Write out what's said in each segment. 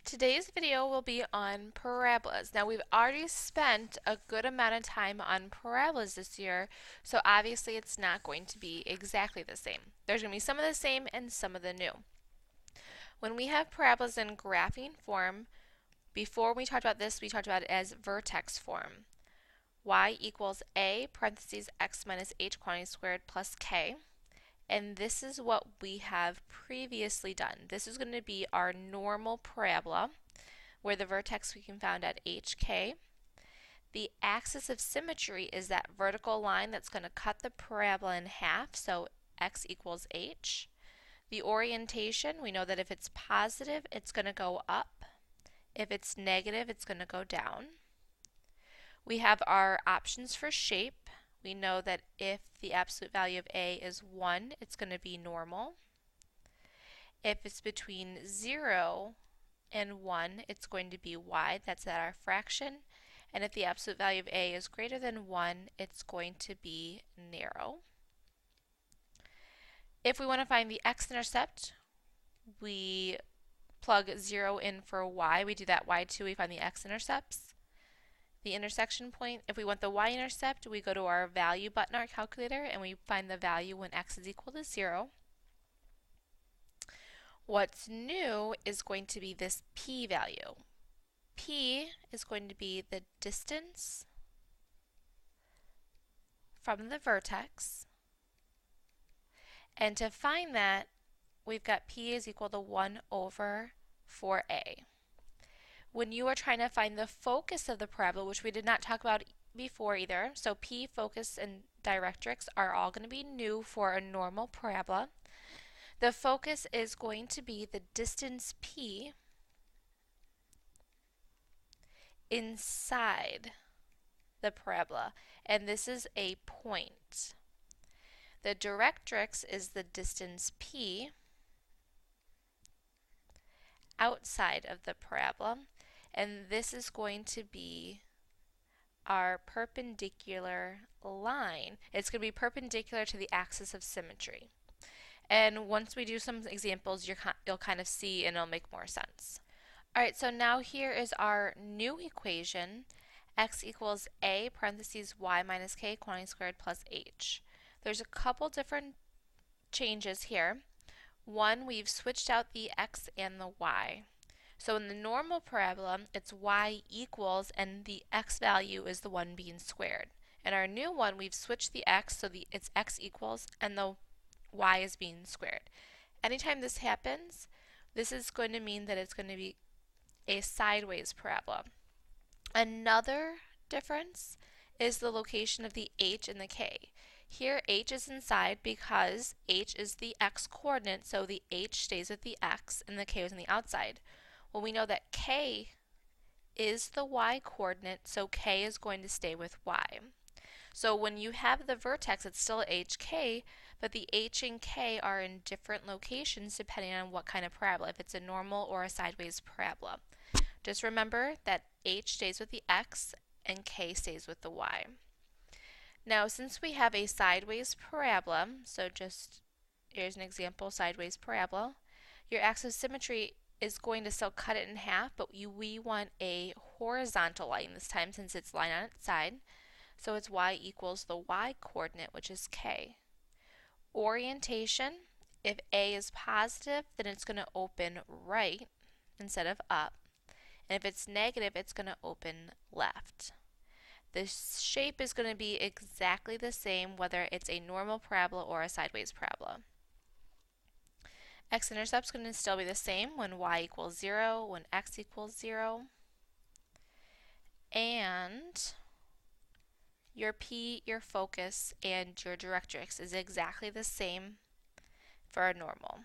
Today's video will be on parabolas. Now we've already spent a good amount of time on parabolas this year, so obviously it's not going to be exactly the same. There's going to be some of the same and some of the new. When we have parabolas in graphing form, before we talked about this, we talked about it as vertex form. Y equals a parentheses x minus h quantity squared plus k. And this is what we have previously done. This is going to be our normal parabola, where the vertex we can find at hk. The axis of symmetry is that vertical line that's going to cut the parabola in half, so x equals h. The orientation, we know that if it's positive, it's going to go up. If it's negative, it's going to go down. We have our options for shape. We know that if the absolute value of a is 1, it's going to be normal. If it's between 0 and 1, it's going to be wide. That's at our fraction. And if the absolute value of a is greater than 1, it's going to be narrow. If we want to find the x-intercept, we plug 0 in for y. We do that y2, we find the x-intercepts. The intersection point, if we want the y-intercept, we go to our value button, our calculator, and we find the value when x is equal to 0. What's new is going to be this p value. P is going to be the distance from the vertex. And to find that, we've got p is equal to 1 over 4a. When you are trying to find the focus of the parabola, which we did not talk about before either, so P, focus, and directrix are all going to be new for a normal parabola. The focus is going to be the distance P inside the parabola, and this is a point. The directrix is the distance P outside of the parabola, and this is going to be our perpendicular line. It's going to be perpendicular to the axis of symmetry. And once we do some examples, you'll kind of see and it'll make more sense. Alright, so now here is our new equation. X equals a parentheses y minus k quantity squared plus h. There's a couple different changes here. One, we've switched out the x and the y. So in the normal parabola, it's y equals and the x value is the one being squared. In our new one, we've switched the x so it's x equals and the y is being squared. Anytime this happens, this is going to mean that it's going to be a sideways parabola. Another difference is the location of the h and the k. Here h is inside because h is the x coordinate, so the h stays with the x and the k is on the outside. Well, we know that k is the y coordinate, so k is going to stay with y. So when you have the vertex, it's still hk, but the h and k are in different locations depending on what kind of parabola, if it's a normal or a sideways parabola. Just remember that h stays with the x and k stays with the y. Now, since we have a sideways parabola, so just here's an example sideways parabola, your axis of symmetry is going to still cut it in half, but we want a horizontal line this time since it's line on its side. So it's y equals the y coordinate, which is k. Orientation, if a is positive, then it's going to open right instead of up. And if it's negative, it's going to open left. The shape is going to be exactly the same whether it's a normal parabola or a sideways parabola. X-intercept is going to still be the same when y equals 0, when x equals 0. And your P, your focus, and your directrix is exactly the same for a normal.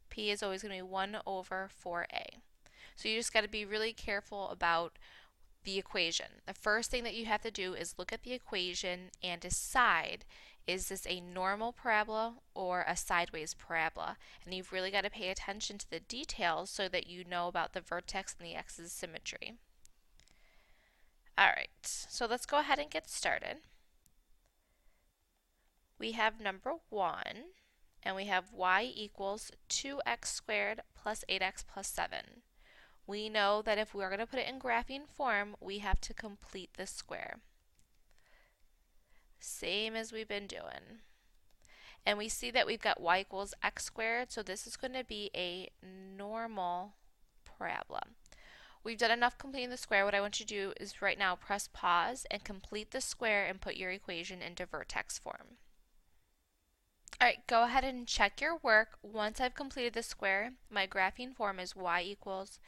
P is always going to be 1 over 4a. So you just got to be really careful about the equation. The first thing that you have to do is look at the equation and decide, is this a normal parabola or a sideways parabola? And you've really got to pay attention to the details so that you know about the vertex and the axis of symmetry. Alright, so let's go ahead and get started. We have number 1, and we have y equals 2x squared plus 8x plus 7. We know that if we're going to put it in graphing form, we have to complete the square. Same as we've been doing. And we see that we've got y equals x squared, so this is going to be a normal parabola. We've done enough completing the square. What I want you to do is right now press pause and complete the square and put your equation into vertex form. Alright, go ahead and check your work. Once I've completed the square, my graphing form is y equals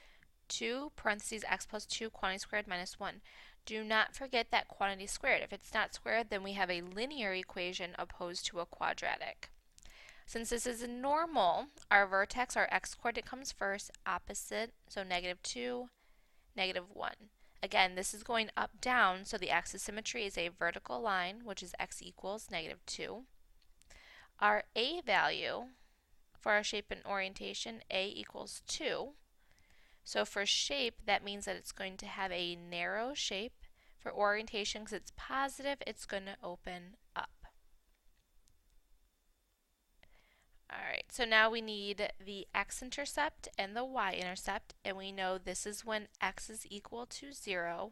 2 parentheses x plus 2 quantity squared minus 1. Do not forget that quantity squared. If it's not squared, then we have a linear equation opposed to a quadratic. Since this is a normal, our vertex, our x coordinate comes first, opposite, so negative 2, negative 1. Again, this is going up, down, so the axis symmetry is a vertical line, which is x equals negative 2. Our a value for our shape and orientation, a equals 2. So for shape, that means that it's going to have a narrow shape. For orientation, because it's positive, it's going to open up. Alright, so now we need the x-intercept and the y-intercept, and we know this is when x is equal to 0.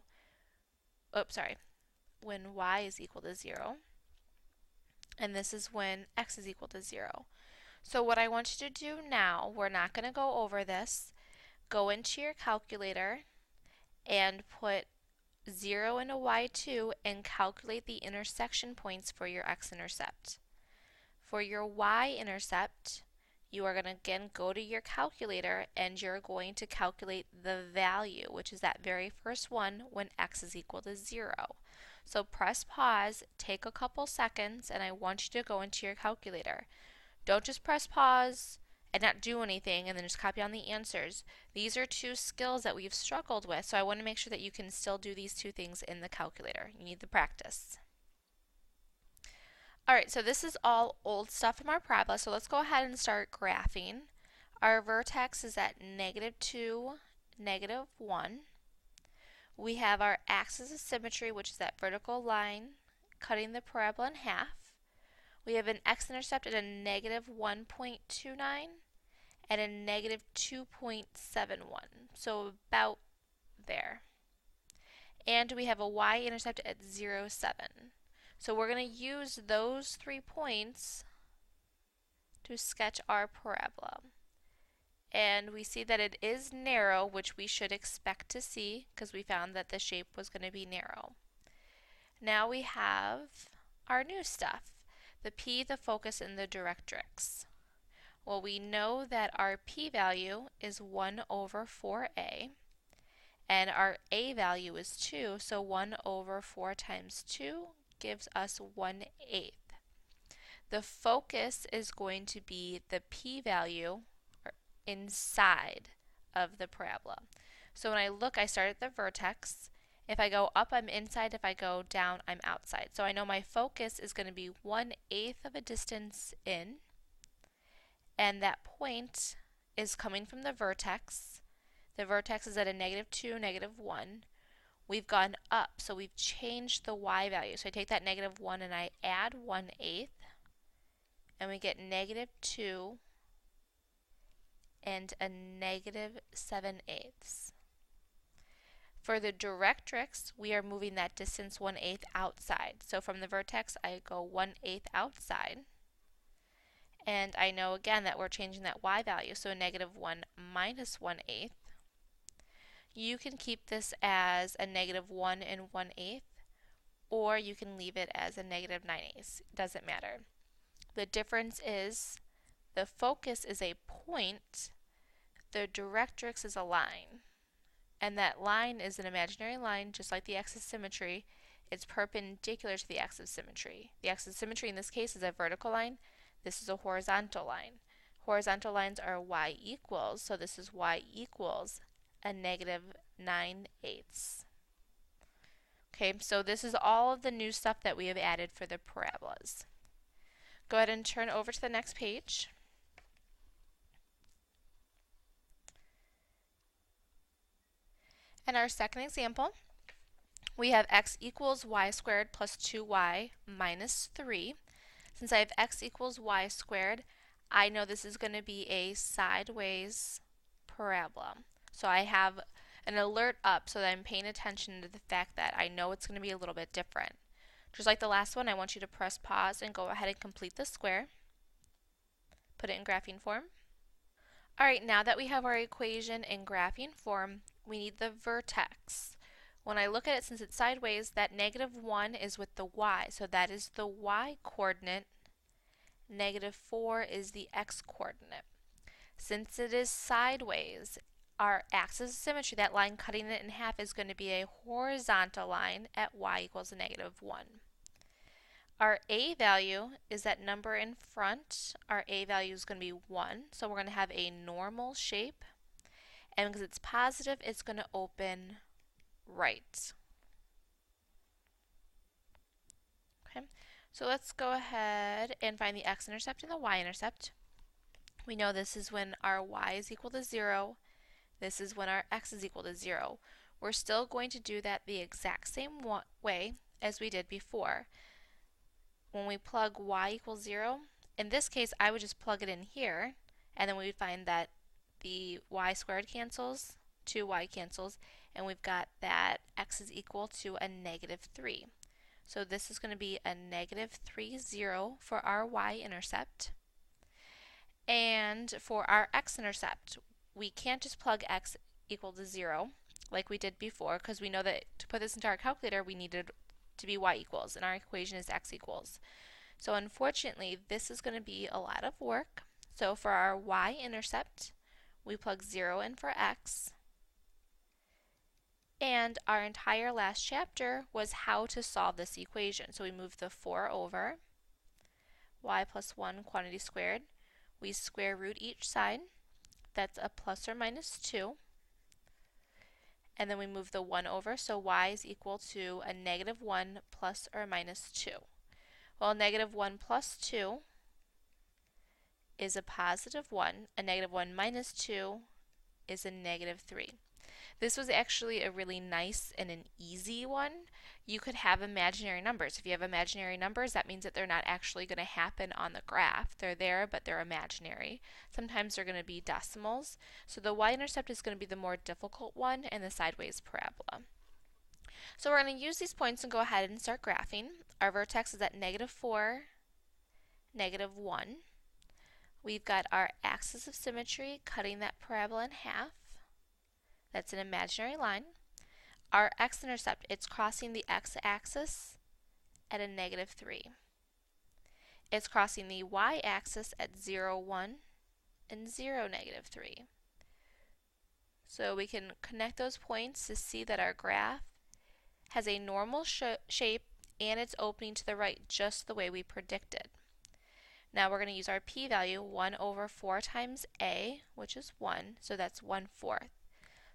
When y is equal to 0. And this is when x is equal to 0. So what I want you to do now, we're not going to go over this. Go into your calculator and put 0 into y2 and calculate the intersection points for your x-intercept. For your y-intercept, you are going to again go to your calculator and you're going to calculate the value, which is that very first one when x is equal to 0. So press pause, take a couple seconds, and I want you to go into your calculator. Don't just press pause and not do anything and then just copy on the answers. These are two skills that we've struggled with, so I want to make sure that you can still do these two things in the calculator. You need the practice. Alright, so this is all old stuff from our parabola, so let's go ahead and start graphing. Our vertex is at negative 2, negative 1. We have our axis of symmetry, which is that vertical line cutting the parabola in half. We have an x-intercept at a negative 1.29 and a negative 2.71, so about there. And we have a y-intercept at 0, 7. So we're going to use those 3 points to sketch our parabola. And we see that it is narrow, which we should expect to see because we found that the shape was going to be narrow. Now we have our new stuff, the p, the focus, and the directrix. Well, we know that our p-value is 1 over 4a, and our a value is 2, so 1 over 4 times 2 gives us 1/8. The focus is going to be the p-value inside of the parabola. So when I look, I start at the vertex. If I go up, I'm inside. If I go down, I'm outside. So I know my focus is going to be 1/8 of a distance in, and that point is coming from the vertex. The vertex is at a negative 2, negative 1. We've gone up, so we've changed the y value. So I take that negative 1 and I add 1/8, and we get negative 2 and a negative 7/8. For the directrix, we are moving that distance 1/8 outside. So from the vertex, I go 1/8 outside. And I know again that we're changing that y value, so a negative 1 minus 1/8. You can keep this as a negative 1 and 1/8, or you can leave it as a negative 9/8. Doesn't matter. The difference is the focus is a point, the directrix is a line. And that line is an imaginary line, just like the axis of symmetry. It's perpendicular to the axis of symmetry. The axis of symmetry in this case is a vertical line. This is a horizontal line. Horizontal lines are y equals, so this is y equals a negative 9/8. Okay, so this is all of the new stuff that we have added for the parabolas. Go ahead and turn over to the next page. In our second example, we have x equals y squared plus 2y minus 3. Since I have x equals y squared, I know this is going to be a sideways parabola. So I have an alert up so that I'm paying attention to the fact that I know it's going to be a little bit different. Just like the last one, I want you to press pause and go ahead and complete the square. Put it in graphing form. Alright, now that we have our equation in graphing form, we need the vertex. When I look at it, since it's sideways, that -1 is with the y, so that is the y coordinate. -4 is the x coordinate. Since it is sideways, our axis of symmetry, that line cutting it in half, is going to be a horizontal line at y equals -1. Our a value is that number in front. Our a value is going to be 1, so we're going to have a normal shape. And because it's positive, it's going to open right. Okay, so let's go ahead and find the x-intercept and the y-intercept. We know this is when our y is equal to 0. This is when our x is equal to 0. We're still going to do that the exact same way as we did before. When we plug y equals 0, in this case I would just plug it in here, and then we would find that the y squared cancels, 2y cancels, and we've got that x is equal to a -3. So this is going to be a -3, 0 for our y-intercept. And for our x-intercept, we can't just plug x equal to 0 like we did before, because we know that to put this into our calculator we needed to be y equals, and our equation is x equals. So unfortunately, this is going to be a lot of work. So for our y-intercept, we plug 0 in for x. And our entire last chapter was how to solve this equation. So we moved the 4 over, y plus 1 quantity squared. We square root each side. That's a plus or minus 2. And then we move the 1 over, so y is equal to a -1 plus or minus 2. Well, -1 plus 2 is a +1. A -1 minus 2 is a -3. This was actually a really nice and an easy one. You could have imaginary numbers. If you have imaginary numbers, that means that they're not actually going to happen on the graph. They're there, but they're imaginary. Sometimes they're going to be decimals. So the y-intercept is going to be the more difficult one, and the sideways parabola. So we're going to use these points and go ahead and start graphing. Our vertex is at -4, -1. We've got our axis of symmetry cutting that parabola in half. That's an imaginary line. Our x-intercept, it's crossing the x-axis at a -3. It's crossing the y-axis at 0, 1, and 0, -3. So we can connect those points to see that our graph has a normal shape and it's opening to the right just the way we predicted. Now we're going to use our p-value, 1 over 4 times a, which is 1, so that's 1/4.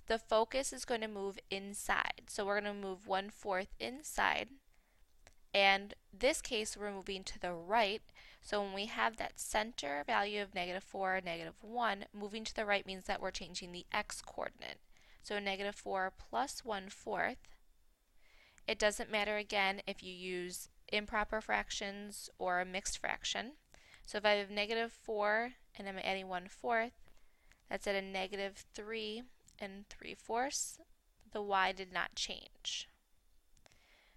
The focus is going to move inside, so we're going to move 1/4 inside, and this case we're moving to the right, so when we have that center value of -4, -1, moving to the right means that we're changing the x coordinate. So -4 plus 1/4. It doesn't matter again if you use improper fractions or a mixed fraction. So if I have -4 and I'm adding 1/4, that's at a -3 and 3/4. The y did not change.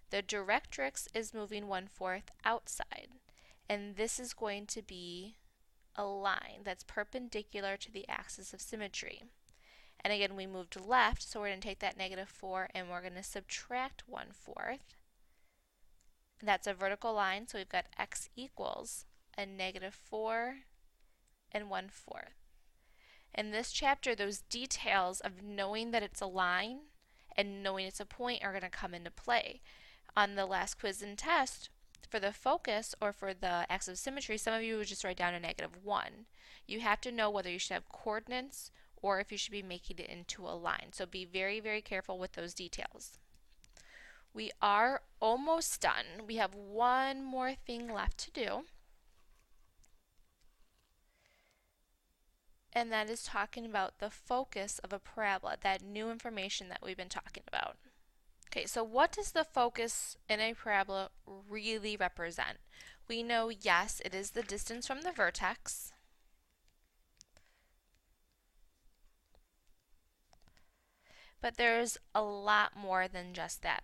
The directrix is moving 1/4 outside, and this is going to be a line that's perpendicular to the axis of symmetry. And again, we moved left, so we're going to take that -4 and we're going to subtract 1/4. That's a vertical line, so we've got x equals a -4 and 1/4. In this chapter, those details of knowing that it's a line and knowing it's a point are going to come into play. On the last quiz and test, for the focus or for the axis of symmetry, some of you would just write down a -1. You have to know whether you should have coordinates or if you should be making it into a line. So be very, very careful with those details. We are almost done. We have one more thing left to do. And that is talking about the focus of a parabola, that new information that we've been talking about. Okay, so what does the focus in a parabola really represent? We know, yes, it is the distance from the vertex. But there's a lot more than just that.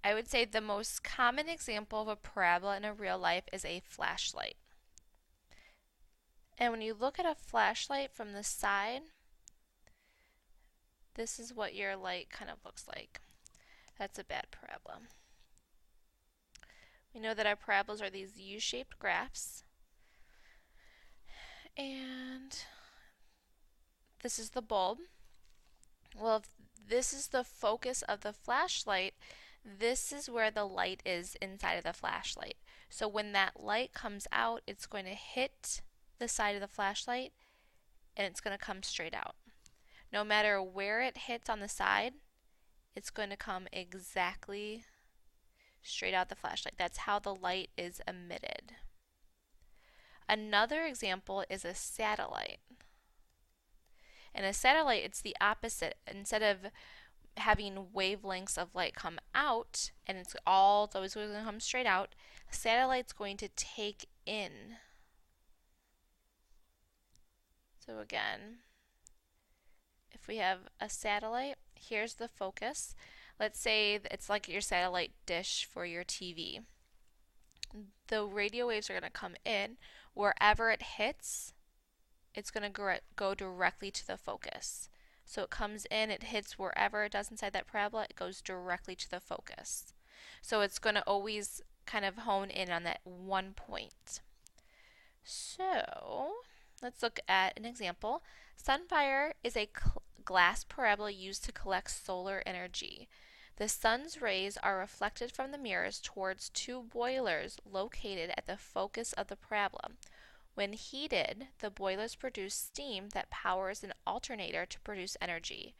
I would say the most common example of a parabola in a real life is a flashlight. And when you look at a flashlight from the side, this is what your light kind of looks like. That's a bad parabola. We know that our parabolas are these U-shaped graphs. And this is the bulb. Well, if this is the focus of the flashlight, this is where the light is inside of the flashlight. So when that light comes out, it's going to hit the side of the flashlight and it's going to come straight out. No matter where it hits on the side, it's going to come exactly straight out the flashlight. That's how the light is emitted. Another example is a satellite. In a satellite, it's the opposite. Instead of having wavelengths of light come out, and it's always going to come straight out, a satellite's going to take in. So again, if we have a satellite, here's the focus. Let's say it's like your satellite dish for your TV. The radio waves are going to come in. Wherever it hits, it's going to go directly to the focus. So it comes in, it hits wherever it does inside that parabola, it goes directly to the focus. So it's going to always kind of hone in on that one point. So let's look at an example. Sunfire is a glass parabola used to collect solar energy. The sun's rays are reflected from the mirrors towards two boilers located at the focus of the parabola. When heated, the boilers produce steam that powers an alternator to produce energy.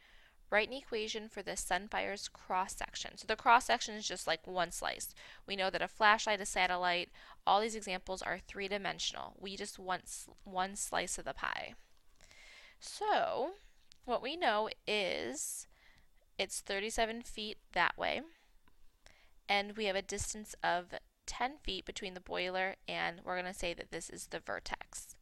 Write an equation for the sunfire's cross-section. So the cross-section is just like one slice. We know that a flashlight, a satellite, all these examples are three-dimensional. We just want one slice of the pie. So what we know is it's 37 feet that way, and we have a distance of 10 feet between the boiler, and we're going to say that this is the vertex.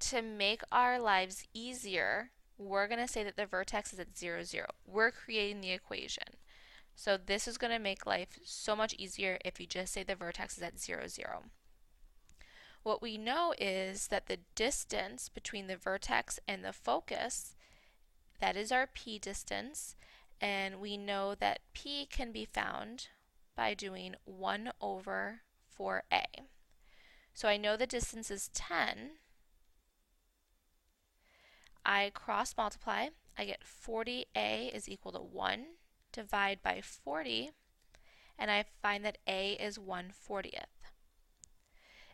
To make our lives easier, we're going to say that the vertex is at 0, 0. We're creating the equation. So this is going to make life so much easier if you just say the vertex is at 0, 0. What we know is that the distance between the vertex and the focus, that is our P distance, and we know that P can be found by doing 1 over 4a. So I know the distance is 10. I cross multiply. I get 40a is equal to 1. Divide by 40, and I find that a is 1/40th.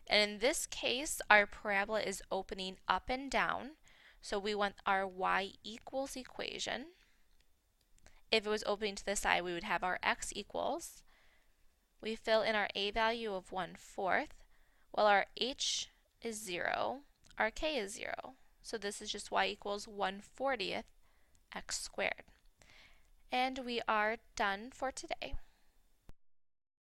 And in this case, our parabola is opening up and down, so we want our y equals equation. If it was opening to the side, we would have our x equals. We fill in our a value of 1/4. Well, our h is 0, our k is 0. So this is just y equals 1/40th x squared. And we are done for today.